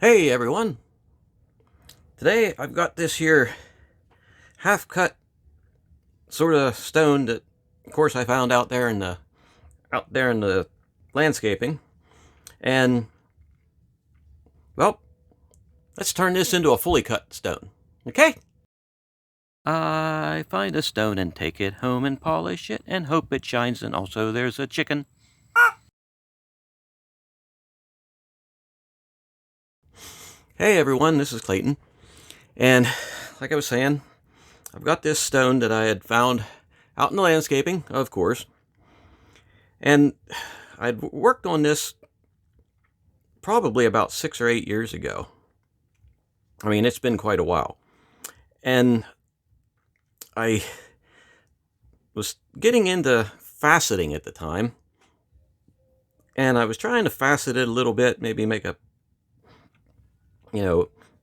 Hey everyone! Today I've got this here half-cut sort of stone that, of course, I found out there in the landscaping, and well, let's turn this into a fully cut stone. Okay? I find a stone and take it home and polish it and hope it shines, and also there's a chicken. Hey everyone, this is Clayton, and like I was saying, I've got this stone that I had found out in the landscaping, of course, and I'd worked on this probably about 6 or 8 years ago. I mean, it's been quite a while, and I was getting into faceting at the time, and I was trying to facet it a little bit, maybe make a,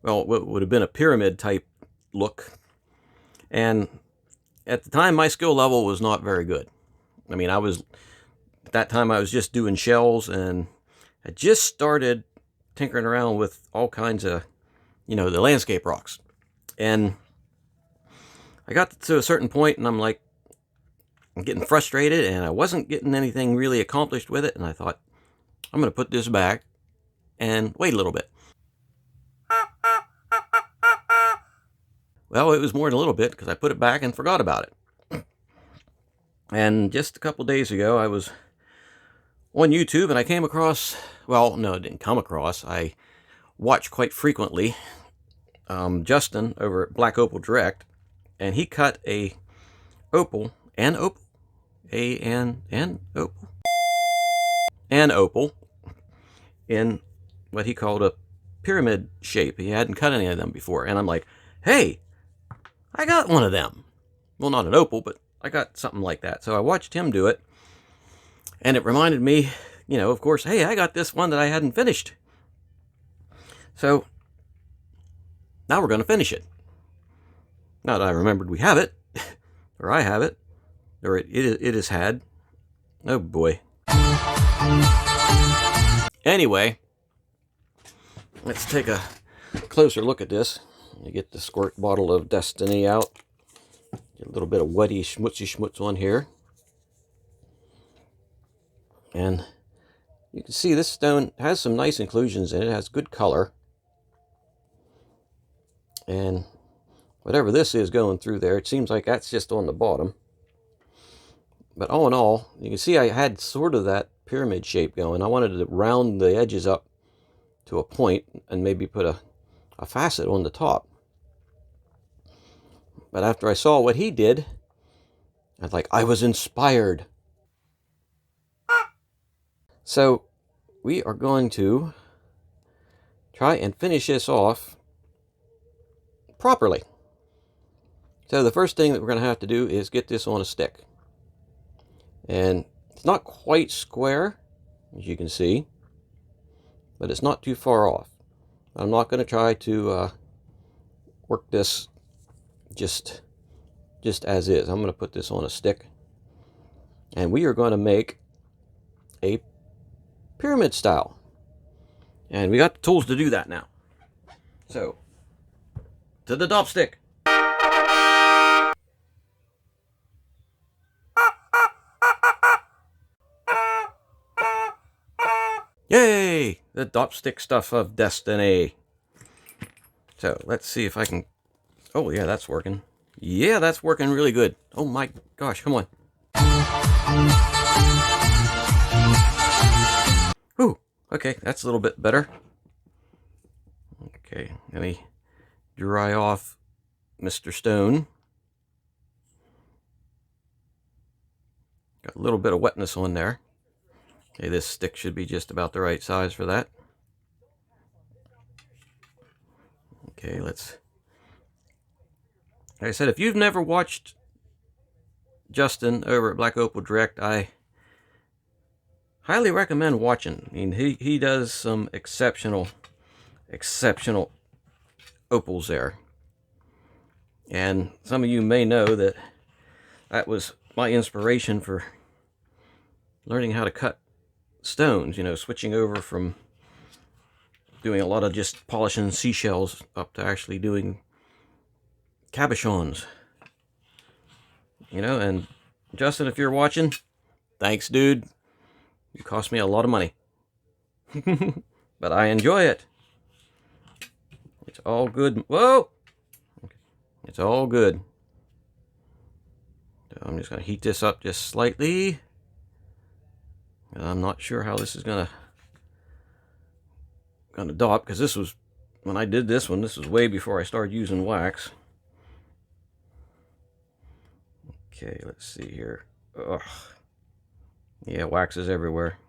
what would have been a pyramid type look. And at the time, my skill level was not very good. I mean, at that time I was just doing shells, and I just started tinkering around with all kinds of, the landscape rocks. And I got to a certain point, and I'm getting frustrated, and I wasn't getting anything really accomplished with it. And I thought, I'm going to put this back and wait a little bit. Well, it was more than a little bit, because I put it back and forgot about it. And just a couple days ago, I was on YouTube, and I came across, well, no, I didn't come across, I watch quite frequently Justin over at Black Opal Direct, and he cut an opal, an opal in what he called a pyramid shape. He hadn't cut any of them before, and I'm like, hey, I got one of them. Well, not an opal, but I got something like that. So I watched him do it, and it reminded me, of course, hey, I got this one that I hadn't finished. So now we're going to finish it. Now that I remembered we have it, or I have it, or it is had. Oh boy. Anyway, let's take a closer look at this. You get the squirt bottle of Destiny out. Get a little bit of wetty schmutzy schmutz on here. And you can see this stone has some nice inclusions in it. It has good color. And whatever this is going through there, it seems like that's just on the bottom. But all in all, you can see I had sort of that pyramid shape going. I wanted to round the edges up to a point and maybe put a facet on the top. But after I saw what he did, I was inspired. So we are going to try and finish this off properly. So the first thing that we're going to have to do is get this on a stick. And it's not quite square, as you can see, but it's not too far off. I'm not going to try to work this just as is. I'm going to put this on a stick, and we are going to make a pyramid style. And we got the tools to do that now. So, to the dopstick. Yay! The dopstick stuff of destiny. So, let's see if I can... Oh, yeah, that's working. Yeah, that's working really good. Oh my gosh, come on. Ooh, okay, that's a little bit better. Okay, let me dry off Mr. Stone. Got a little bit of wetness on there. Okay, this stick should be just about the right size for that. Okay, let's... Like I said, if you've never watched Justin over at Black Opal Direct, I highly recommend watching. I mean, he does some exceptional opals there. And some of you may know that was my inspiration for learning how to cut stones, switching over from doing a lot of just polishing seashells up to actually doing cabochons. You know, and Justin, if you're watching, thanks, dude. You cost me a lot of money. But I enjoy it. It's all good. Whoa! It's all good. So I'm just going to heat this up just slightly. And I'm not sure how this is going to dop, because this was, when I did this one, this was way before I started using wax. Okay, let's see here. Ugh. Yeah, wax is everywhere.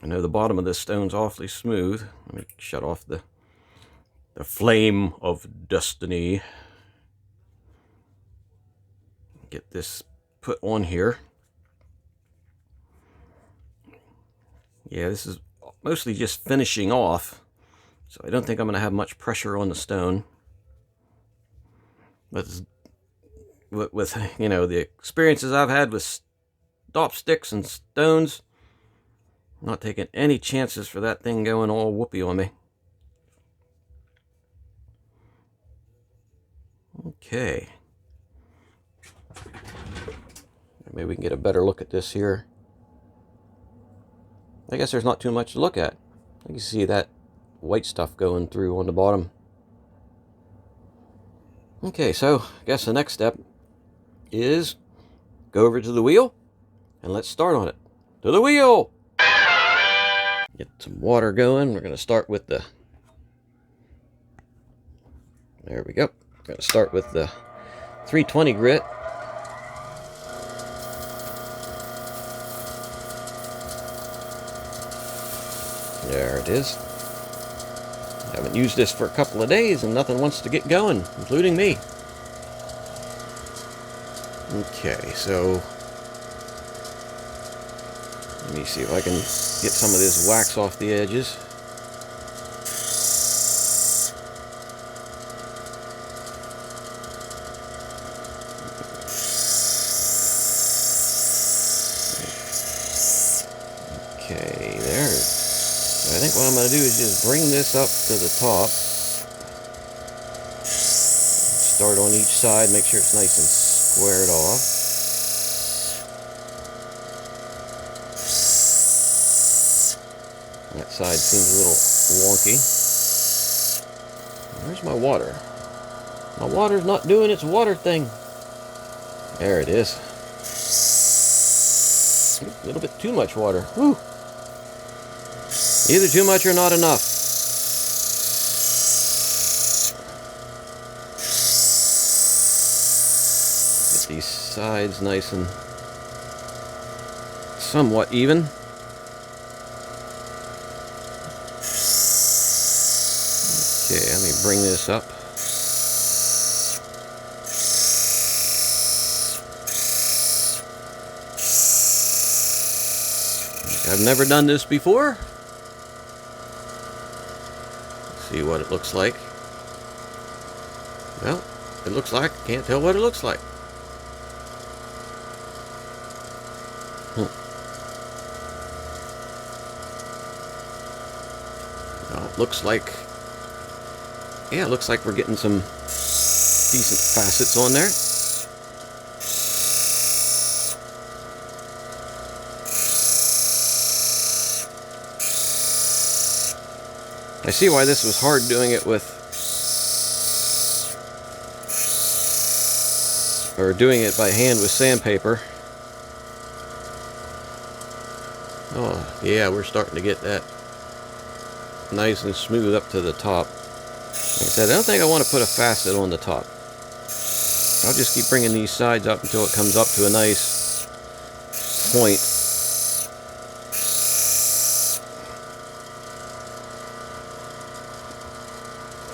I know the bottom of this stone's awfully smooth. Let me shut off the flame of destiny. Get this put on here. Yeah, this is mostly just finishing off, so I don't think I'm going to have much pressure on the stone. But with you know, the experiences I've had with stop sticks and stones, I'm not taking any chances for that thing going all whoopee on me. Okay. Maybe we can get a better look at this here. I guess there's not too much to look at. You can see that white stuff going through on the bottom. Okay, so I guess the next step is go over to the wheel and let's start on it. To the wheel! Get some water going. We're going to start with the... There we go. We're going to start with the 320 grit. There it is. I haven't used this for a couple of days and nothing wants to get going, including me. Okay, so let me see if I can get some of this wax off the edges. Okay, there. So I think what I'm going to do is just bring this up to the top. Start on each side, make sure it's nice and squared off. That side seems a little wonky. Where's my water? My water's not doing its water thing. There it is. A little bit too much water. Whew. Either too much or not enough. Get these sides nice and somewhat even. Okay, let me bring this up. I've never done this before. Let's see what it looks like. Well, it looks like, can't tell what it looks like. Well, it looks like, yeah, it looks like we're getting some decent facets on there. I see why this was hard doing it with, or doing it by hand with sandpaper. Oh, yeah, we're starting to get that nice and smooth up to the top. Like I said, I don't think I want to put a facet on the top. I'll just keep bringing these sides up until it comes up to a nice point.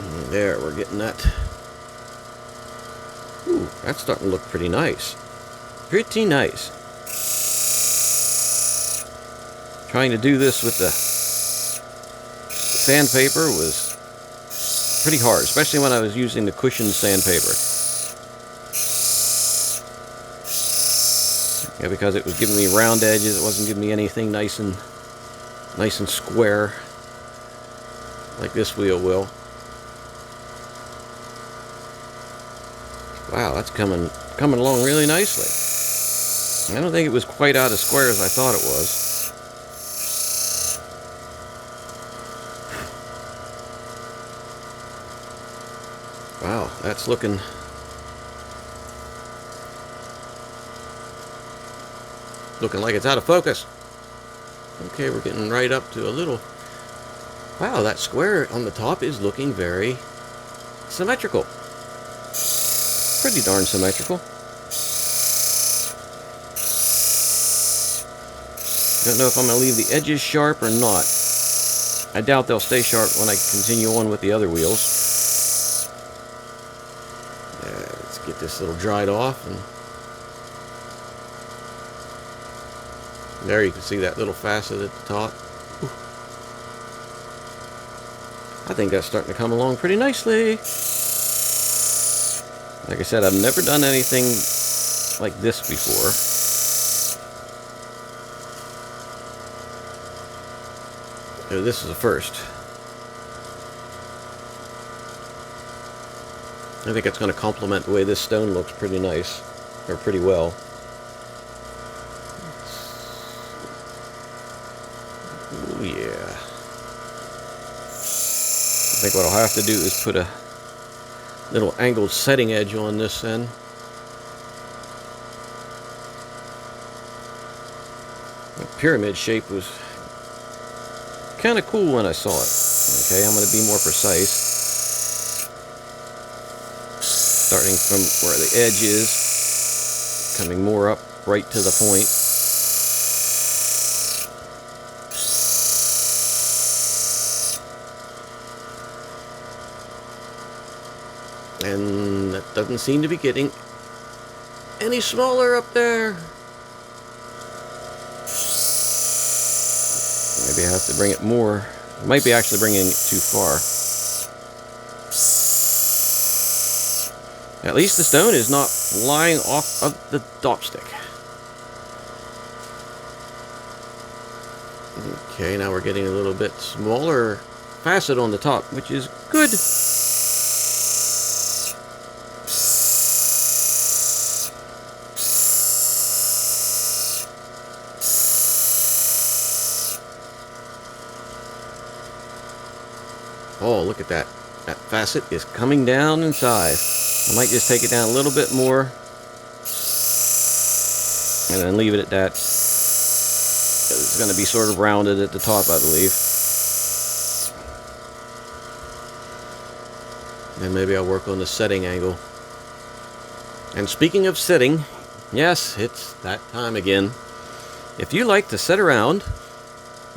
And there, we're getting that. Ooh, that's starting to look pretty nice. Pretty nice. Trying to do this with the sandpaper was pretty hard, especially when I was using the cushioned sandpaper. Yeah, because it was giving me round edges, it wasn't giving me anything nice and square like this wheel will. Wow, that's coming along really nicely. I don't think it was quite out as square as I thought it was. Wow, that's looking like it's out of focus. Okay, we're getting right up to a little... Wow, that square on the top is looking very symmetrical. Pretty darn symmetrical. Don't know if I'm going to leave the edges sharp or not. I doubt they'll stay sharp when I continue on with the other wheels. Let's get this little dried off. And there you can see that little facet at the top. Ooh. I think that's starting to come along pretty nicely. Like I said, I've never done anything like this before. So this is a first. I think it's going to complement the way this stone looks pretty nice, or pretty well. Oh yeah. I think what I'll have to do is put a little angled setting edge on this end. The pyramid shape was kind of cool when I saw it. Okay, I'm going to be more precise. Starting from where the edge is, coming more up right to the point. And that doesn't seem to be getting any smaller up there. Maybe I have to bring it more. I might be actually bringing it too far. At least the stone is not flying off of the dopstick. Okay, now we're getting a little bit smaller facet on the top, which is good. Oh, look at that. That facet is coming down in size. I might just take it down a little bit more and then leave it at that. It's going to be sort of rounded at the top, I believe. And maybe I'll work on the setting angle. And speaking of setting, yes, it's that time again. If you like to sit around,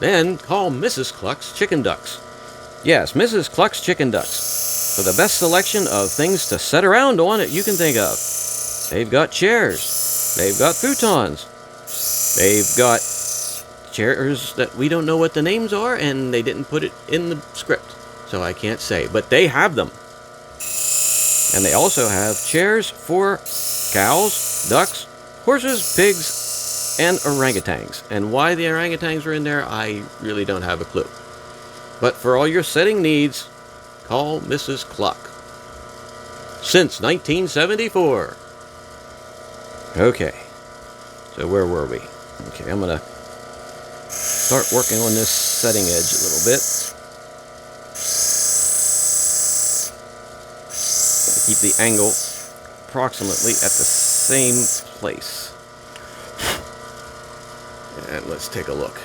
then call Mrs. Cluck's Chicken Ducks. Yes, Mrs. Cluck's Chicken Ducks. For the best selection of things to sit around on that you can think of. They've got chairs. They've got futons. They've got chairs that we don't know what the names are, and they didn't put it in the script, so I can't say. But they have them. And they also have chairs for cows, ducks, horses, pigs, and orangutans. And why the orangutans are in there, I really don't have a clue. But for all your sitting needs, call Mrs. Cluck. Since 1974. Okay. So where were we? Okay, I'm going to start working on this setting edge a little bit. Keep the angle approximately at the same place. And let's take a look.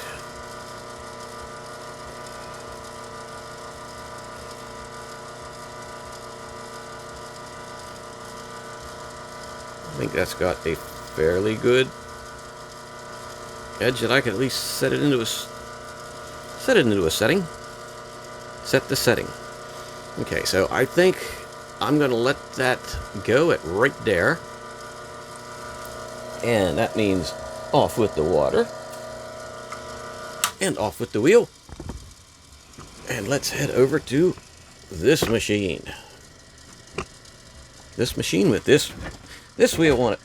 I think that's got a fairly good edge that I can at least set it into a setting. Set the setting. Okay, so I think I'm going to let that go at right there. And that means off with the water. And off with the wheel. And let's head over to this machine. This machine with this wheel on it.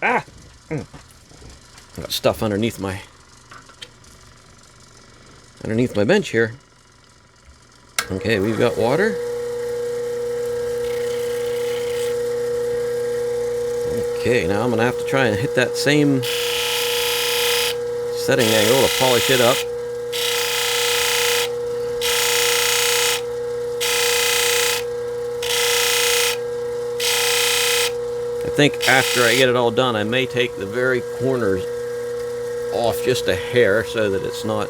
Got stuff underneath my bench here. Okay, we've got water. Okay, now I'm gonna have to try and hit that same setting angle to polish it up. I think after I get it all done, I may take the very corners off just a hair so that it's not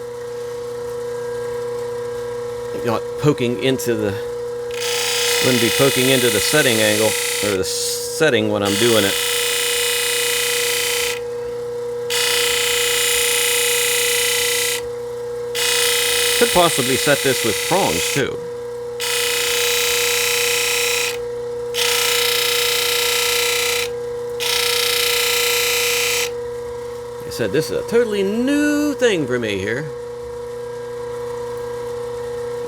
poking into the, wouldn't be poking into the setting angle or the setting when I'm doing it. Could possibly set this with prongs too. Like I said, this is a totally new thing for me here.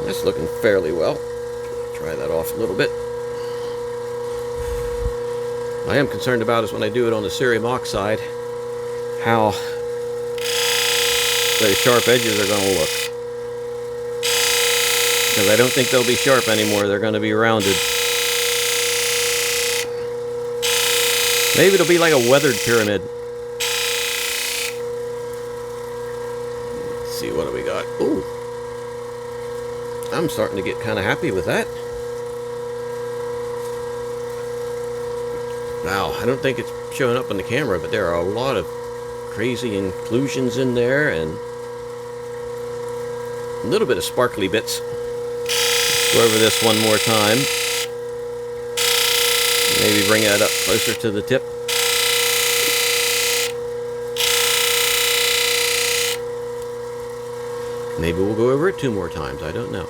That's looking fairly well. Try that off a little bit. What I am concerned about is when I do it on the cerium oxide, how those sharp edges are going to look. Because I don't think they'll be sharp anymore. They're going to be rounded. Maybe it'll be like a weathered pyramid. Let's see, what do we got? Ooh. I'm starting to get kind of happy with that. Wow, I don't think it's showing up on the camera, but there are a lot of crazy inclusions in there and a little bit of sparkly bits. Let's go over this one more time. Maybe bring that up closer to the tip. Maybe we'll go over it 2 more times, I don't know.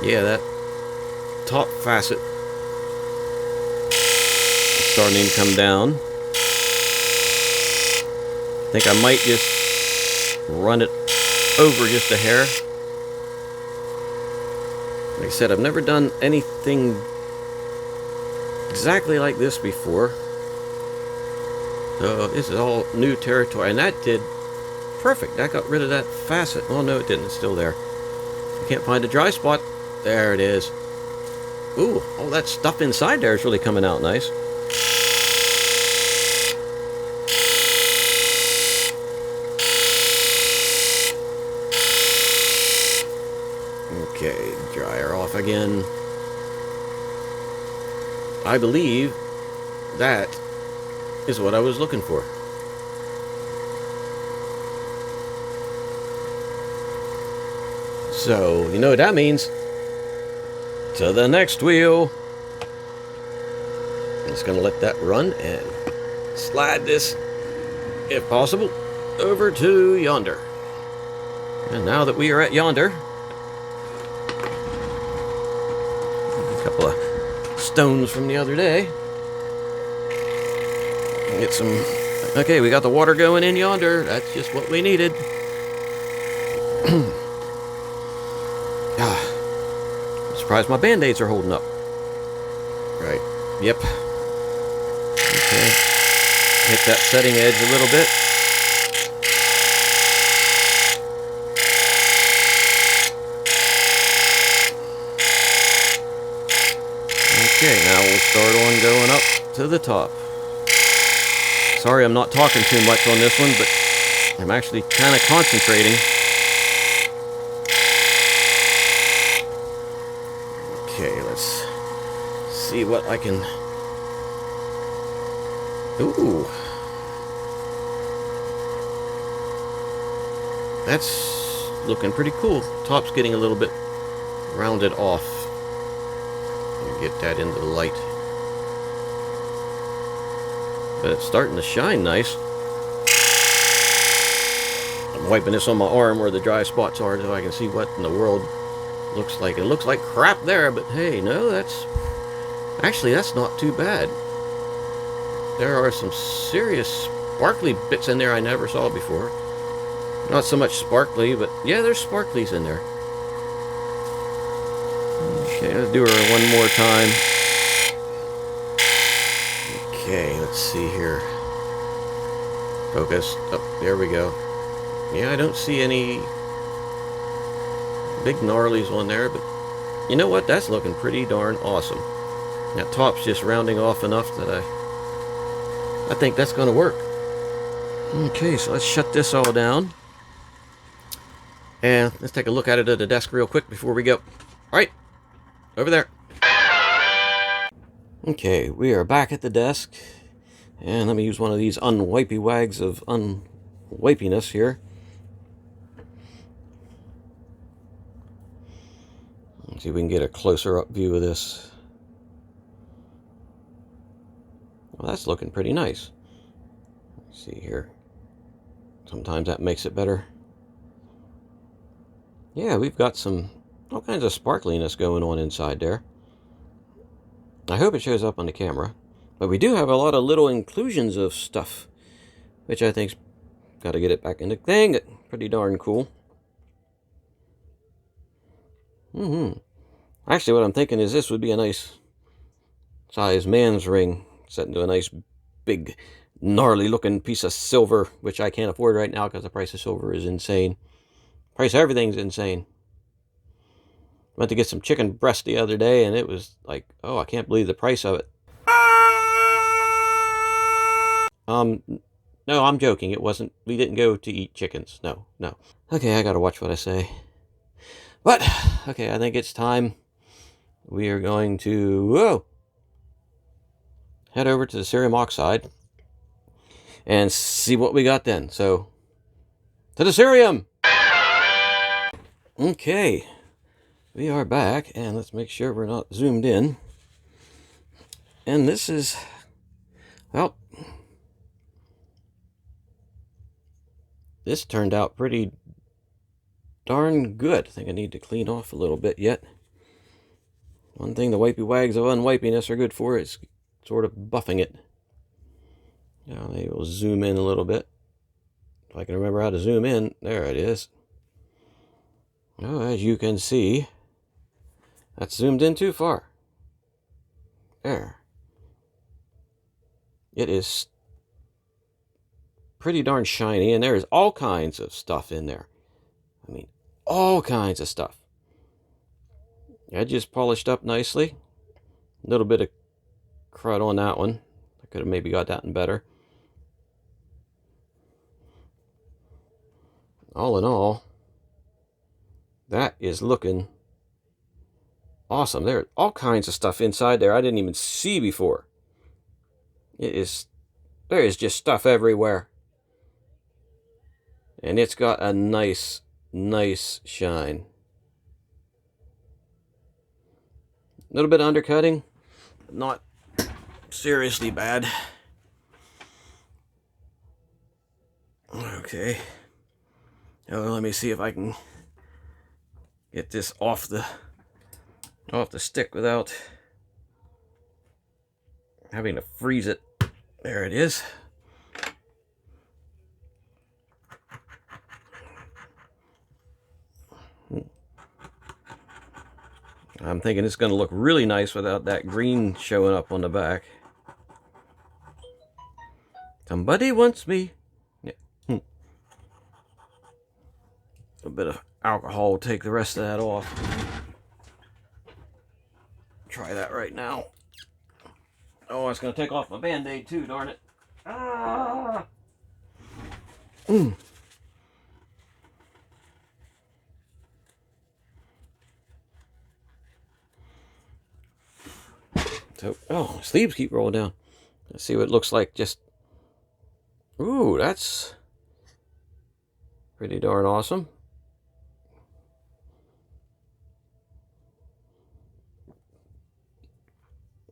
Yeah, that top facet is starting to come down. I think I might just run it over just a hair. Like I said, I've never done anything exactly like this before. So this is all new territory, and that did perfect. That got rid of that facet. Oh no, it didn't. It's still there. I can't find a dry spot. There it is. Ooh, all that stuff inside there is really coming out nice. Okay, dry her off again. I believe that is what I was looking for. So, you know what that means? To the next wheel. I'm just going to let that run and slide this, if possible, over to yonder. And now that we are at yonder, a couple of stones from the other day. Get some. Okay, we got the water going in yonder. That's just what we needed. I'm surprised my band-aids are holding up. Right. Yep. Okay. Hit that setting edge a little bit. Okay, now we'll start on going up to the top. Sorry I'm not talking too much on this one, but I'm actually kind of concentrating. Okay, let's see what I can... Ooh. That's looking pretty cool. Top's getting a little bit rounded off. Get that into the light. But it's starting to shine nice. I'm wiping this on my arm where the dry spots are so I can see what in the world looks like. It looks like crap there, but hey, no, that's... Actually, that's not too bad. There are some serious sparkly bits in there I never saw before. Not so much sparkly, but yeah, there's sparklies in there. Okay, let's do her one more time. Okay, let's see here. Focus. Oh, there we go. Yeah, I don't see any big gnarlies on there, but you know what? That's looking pretty darn awesome. That top's just rounding off enough that I think that's going to work. Okay, so let's shut this all down. And let's take a look at it at the desk real quick before we go. Alright, over there. Okay, we are back at the desk. And let me use one of these unwipey wags of unwipiness here. Let's see if we can get a closer up view of this. Well, that's looking pretty nice. Let's see here. Sometimes that makes it better. Yeah, we've got all kinds of sparkliness going on inside there. I hope it shows up on the camera. But we do have a lot of little inclusions of stuff, which I think's got to get it back in the thing. Pretty darn cool. Actually, what I'm thinking is this would be a nice size man's ring set into a nice big gnarly looking piece of silver, which I can't afford right now because the price of silver is insane. The price of everything's insane. Went to get some chicken breast the other day and it was like, oh, I can't believe the price of it. No, I'm joking. It wasn't, we didn't go to eat chickens. No. Okay, I gotta watch what I say. But, okay, I think it's time. We are going to, head over to the cerium oxide and see what we got then. So, to the cerium! Okay, we are back, and let's make sure we're not zoomed in. And this is, well, this turned out pretty darn good. I think I need to clean off a little bit yet. One thing the wipey wags of unwipiness are good for is sort of buffing it. Now maybe we'll zoom in a little bit. If I can remember how to zoom in, there it is. Now, as you can see, that's zoomed in too far. There. It is pretty darn shiny, and there is all kinds of stuff in there. I mean, all kinds of stuff. Edges polished up nicely. A little bit of crud on that one. I could have maybe got that in better. All in all, that is looking awesome. There are all kinds of stuff inside there I didn't even see before. There is just stuff everywhere. And it's got a nice shine. A little bit of undercutting, but not seriously bad. Okay. Oh, let me see if I can get this off the stick without having to freeze it. There it is. I'm thinking it's going to look really nice without that green showing up on the back. Somebody wants me. Yeah. A bit of alcohol will take the rest of that off. Try that right now. Oh, it's going to take off my Band-Aid too, darn it. Ah! So, oh, sleeves keep rolling down. Let's see what it looks like. Just, ooh, that's pretty darn awesome.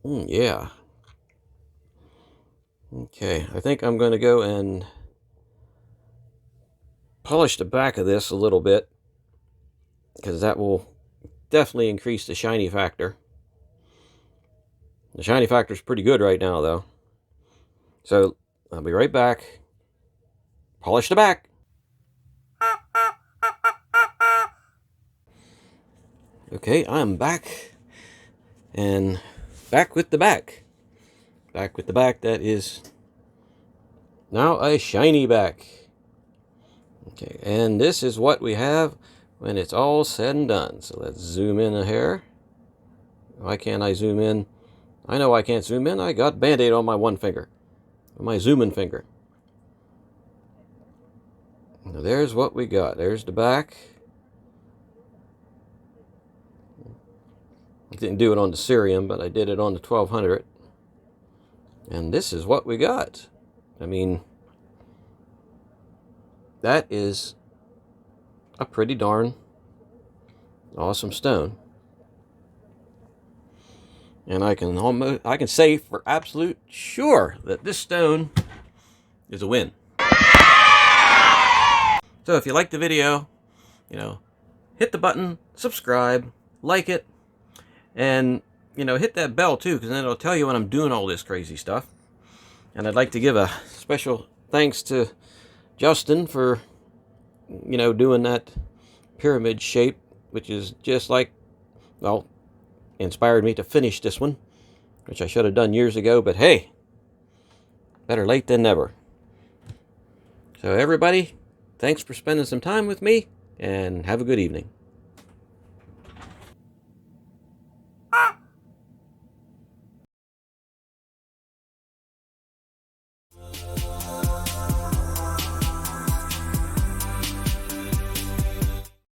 Yeah. Okay, I think I'm going to go and polish the back of this a little bit, because that will definitely increase the shiny factor. The shiny factor is pretty good right now, though. So, I'll be right back. Polish the back. Okay, I'm back. And back with the back. Back with the back that is Now a shiny back. Okay, and this is what we have when it's all said and done. So let's zoom in a hair. Why can't I zoom in? I know I can't zoom in. I got Band-Aid on my one finger. On my zooming finger. Now there's what we got. There's the back. I didn't do it on the Syrian, but I did it on the 1200. And this is what we got. I mean, that is a pretty darn awesome stone. And I can say for absolute sure that this stone is a win. So if you like the video, hit the button, subscribe, like it, and hit that bell too, because then it'll tell you when I'm doing all this crazy stuff. And I'd like to give a special thanks to Justin for doing that pyramid shape, which is just like, well, inspired me to finish this one, which I should have done years ago, but hey, better late than never. So everybody, thanks for spending some time with me, and have a good evening.